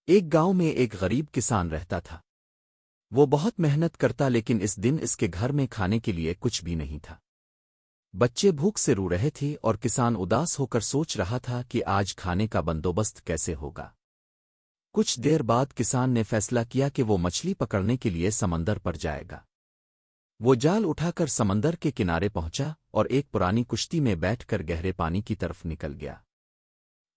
ایک گاؤں میں ایک غریب کسان رہتا تھا۔ وہ بہت محنت کرتا لیکن اس دن اس کے گھر میں کھانے کے لیے کچھ بھی نہیں تھا۔ بچے بھوک سے رو رہے تھے اور کسان اداس ہو کر سوچ رہا تھا کہ آج کھانے کا بندوبست کیسے ہوگا۔ کچھ دیر بعد کسان نے فیصلہ کیا کہ وہ مچھلی پکڑنے کے لیے سمندر پر جائے گا۔ وہ جال اٹھا کر سمندر کے کنارے پہنچا اور ایک پرانی کشتی میں بیٹھ کر گہرے پانی کی طرف نکل گیا۔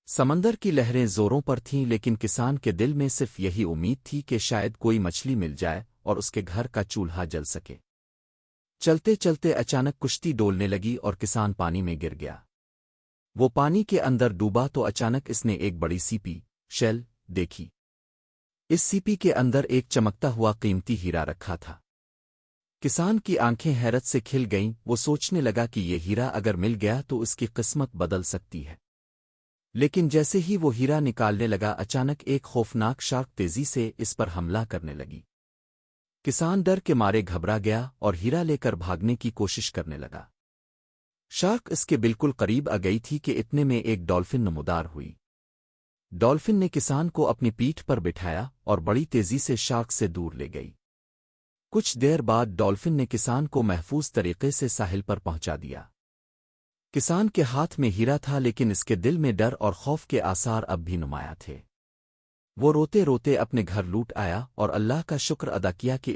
سمندر کی لہریں زوروں پر تھیں لیکن کسان کے دل میں صرف یہی امید تھی کہ شاید کوئی مچھلی مل جائے اور اس کے گھر کا چولہا جل سکے۔ چلتے چلتے اچانک کشتی ڈولنے لگی اور کسان پانی میں گر گیا۔ وہ پانی کے اندر ڈوبا تو اچانک اس نے ایک بڑی سیپی شیل دیکھی۔ اس سیپی کے اندر ایک چمکتا ہوا قیمتی ہیرا رکھا تھا۔ کسان کی آنکھیں حیرت سے کھل گئیں، وہ سوچنے لگا کہ یہ ہیرا اگر مل گیا تو اس کی قسمت بدل سکتی ہے۔ لیکن جیسے ہی وہ ہیرا نکالنے لگا اچانک ایک خوفناک شارک تیزی سے اس پر حملہ کرنے لگی۔ کسان ڈر کے مارے گھبرا گیا اور ہیرا لے کر بھاگنے کی کوشش کرنے لگا۔ شارک اس کے بالکل قریب آ گئی تھی کہ اتنے میں ایک ڈولفن نمودار ہوئی۔ ڈولفن نے کسان کو اپنی پیٹھ پر بٹھایا اور بڑی تیزی سے شارک سے دور لے گئی۔ کچھ دیر بعد ڈولفن نے کسان کو محفوظ طریقے سے ساحل پر پہنچا دیا۔ کسان کے ہاتھ میں ہیرا تھا لیکن اس کے دل میں ڈر اور خوف کے آثار اب بھی نمایاں تھے۔ وہ روتے روتے اپنے گھر لوٹ آیا اور اللہ کا شکر ادا کیا کہ